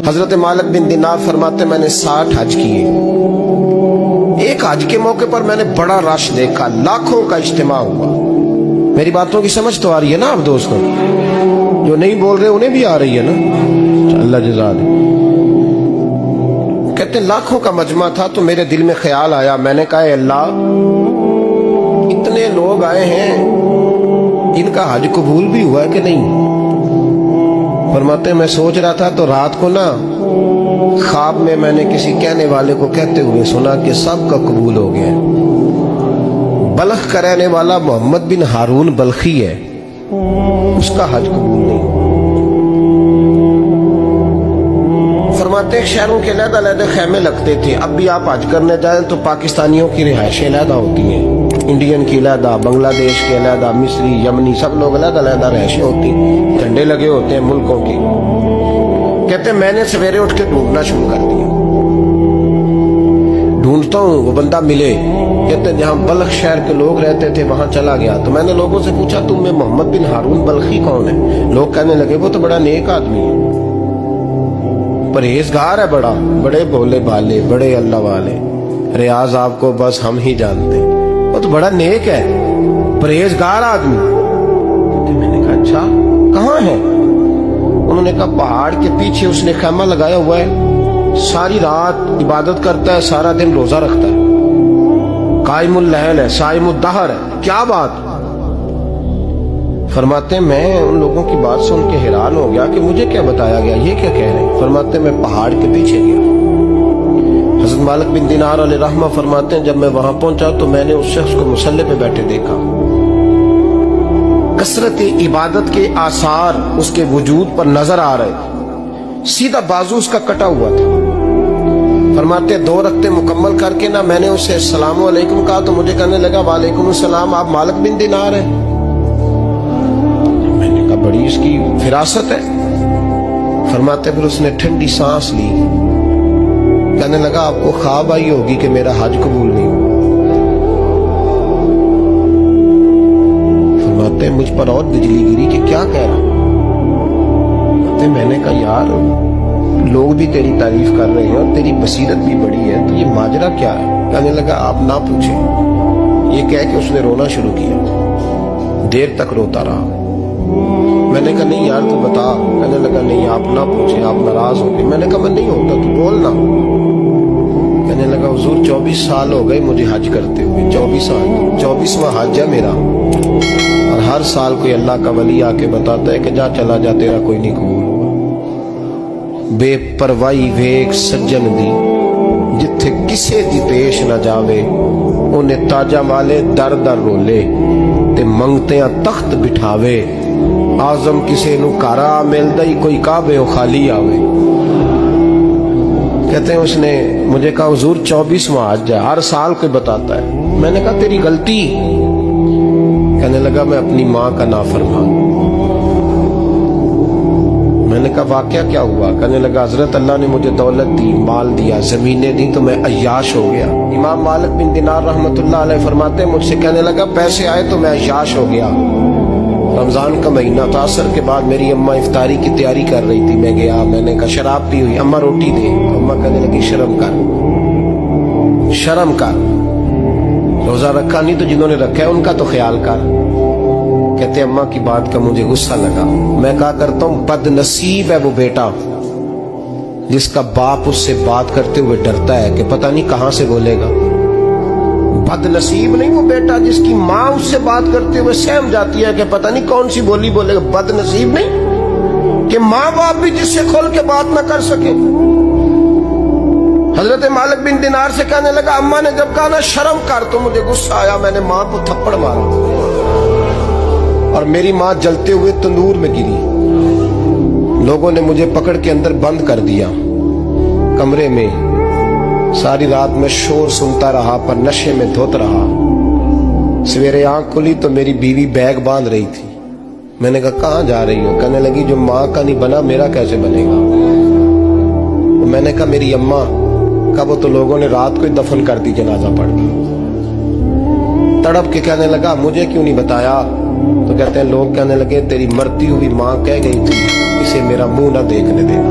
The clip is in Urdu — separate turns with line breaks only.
حضرت مالک بن دینار فرماتے میں نے 60 حج کیے. ایک حج کے موقع پر میں نے بڑا رش دیکھا, لاکھوں کا اجتماع ہوا. میری باتوں کی سمجھ تو آ رہی ہے نا آپ دوستوں؟ جو نہیں بول رہے انہیں بھی آ رہی ہے نا؟ اللہ جزا دے. کہتے لاکھوں کا مجمع تھا تو میرے دل میں خیال آیا, میں نے کہا اے اللہ, اتنے لوگ آئے ہیں, ان کا حج قبول بھی ہوا ہے کہ نہیں؟ فرماتے میں سوچ رہا تھا تو رات کو نا خواب میں نے کسی کہنے والے کو کہتے ہوئے سنا کہ سب کا قبول ہو گیا. بلخ کا رہنے والا محمد بن ہارون بلخی ہے, اس کا حج قبول نہیں. فرماتے ہیں شہروں کے علیحدہ علیحدہ خیمے لگتے تھے. اب بھی آپ حج کرنے جائیں تو پاکستانیوں کی رہائشیں علیحدہ ہوتی ہیں, انڈین کی علیحدہ, بنگلہ دیش کے علیحدہ, مصری, یمنی, سب لوگ علیحدہ علیحدہ رہائشیں ہوتی ہیں, جھنڈے لگے ہوتے ہیں ملکوں کے. کہتے ہیں میں نے سویرے اٹھ کے ڈھونڈنا شروع کر دیا, ڈھونڈتا ہوں وہ بندہ ملے. کہتے ہیں جہاں بلخ شہر کے لوگ رہتے تھے وہاں چلا گیا تو میں نے لوگوں سے پوچھا تم میں محمد بن ہارون بلخی کون ہے؟ لوگ کہنے لگے وہ تو بڑا نیک آدمی ہے, پرہیزگار ہے, بڑے بولے بالے, بڑے اللہ والے, ریاض آپ کو بس ہم ہی جانتے, وہ تو بڑا نیک ہے, پرہیزگار آدمی. میں نے کہا اچھا کہاں ہے؟ انہوں نے کہا پہاڑ کے پیچھے اس نے خیمہ لگایا ہوا ہے, ساری رات عبادت کرتا ہے, سارا دن روزہ رکھتا ہے, قائم اللیل ہے, صائم الدہر ہے. کیا بات؟ فرماتے ہیں میں ان لوگوں کی بات سن کے حیران ہو گیا کہ مجھے کیا بتایا گیا, یہ کیا کہہ رہے ہیں؟ فرماتے ہیں میں پہاڑ کے پیچھے گیا. حضرت مالک بن دینار علیہ رحمہ فرماتے ہیں جب میں وہاں پہنچا تو میں نے اس شخص کو مصلی پہ بیٹھے دیکھا. کثرت عبادت کے آثار اس کے وجود پر نظر آ رہے, سیدھا بازو اس کا کٹا ہوا تھا. فرماتے 2 رکعتیں مکمل کر کے نا میں نے اسے السلام علیکم کہا تو مجھے کہنے لگا وعلیکم السلام, آپ مالک بن دینار ہیں؟ میں نے کہا بڑی اس کی فراست ہے. فرماتے پھر اس نے ٹھنڈی سانس لی, کہنے لگا آپ کو خواب آئی ہوگی کہ میرا حج قبول نہیں ہوا. فرماتے مجھ پر اور بجلی گری کہ کیا کہہ رہا. میں نے کہا یار لوگ بھی تیری تعریف کر رہے ہیں اور تیری بصیرت بھی بڑی ہے, تو یہ ماجرا کیا ہے؟ کہنے لگا آپ نہ پوچھیں. یہ کہہ کے اس نے رونا شروع کیا, دیر تک روتا رہا. میں نے کہا نہیں یار تو بتا. کہنے لگا نہیں آپ نہ پوچھیں, آپ ناراض ہو گئے. میں نے کہا میں نہیں ہوتا, تو بولنا. کہنے لگا حضور 24 سال ہو گئے مجھے حج کرتے ہوئے, 24واں حج ہے میرا, اور ہر سال کوئی اللہ کا ولی آ کے بتاتا ہے کہ جا چلا جا تیرا کوئی نہیں قبول ہوگا. بے پروائی ویک سجن دی جتھے کسے دی پیش نہ جاوے, انہیں تاجا والے در در رولے تے منگتیاں تخت بٹھاوے. آزم کسے نو کارا ملدا ہی کوئی کعبے و خالی آوے. کہتے ہیں اس نے مجھے کہا حضور 24واں حج ہے, ہر سال کوئی بتاتا ہے. میں نے کہا تیری غلطی. کہنے لگا میں اپنی ماں کا نافرمان. میں نے کہا واقعہ کیا ہوا؟ کہنے لگا حضرت اللہ نے مجھے دولت دی, مال دیا, زمینیں دی, تو میں عیاش ہو گیا. امام مالک بن دینار رحمت اللہ علیہ فرماتے ہیں مجھ سے کہنے لگا پیسے آئے تو میں عیاش ہو گیا. رمضان کا مہینہ تھا, عصر کے بعد میری اماں افطاری کی تیاری کر رہی تھی, میں گیا, میں نے کہا شراب پی ہوئی, اماں روٹی دے. اماں کہنے لگی شرم کر, روزہ رکھا نہیں تو جنہوں نے رکھا ہے ان کا تو خیال کر. کہتے اماں کی بات کا مجھے غصہ لگا. میں کہا کرتا ہوں بد نصیب ہے وہ بیٹا جس کا باپ اس سے بات کرتے ہوئے ڈرتا ہے کہ پتہ نہیں کہاں سے بولے گا. بد نصیب نہیں وہ بیٹا جس کی ماں اس سے بات کرتے ہوئے سہم جاتی ہے کہ پتہ نہیں کون سی بولی بولے گا. بد نصیب نہیں کہ ماں باپ بھی جس سے کھول کے بات نہ کر سکے. حضرت مالک بن دینار سے کہنے لگا اماں نے جب کہا نا شرم کر تو مجھے غصہ آیا, میں نے ماں کو تھپڑ مارا اور میری ماں جلتے ہوئے تندور میں گری. لوگوں نے مجھے پکڑ کے اندر بند کر دیا کمرے میں. ساری رات میں شور سنتا رہا پر نشے میں دھوت رہا. سویرے آنکھ کھلی تو میری بیوی بیگ باندھ رہی تھی. میں نے کہا کہاں جا رہی ہو؟ کہنے لگی جو ماں کا نہیں بنا میرا کیسے بنے گا. میں نے کہا میری اماں کا وہ تو لوگوں نے رات کو ہی دفن کر دی جنازہ پڑھ کے. تڑپ کے کہنے لگا مجھے کیوں نہیں بتایا؟ تو کہتے ہیں لوگ کہنے لگے تیری مرتی ہوئی ماں کہہ گئی تھی اسے میرا منہ نہ دیکھنے دینا.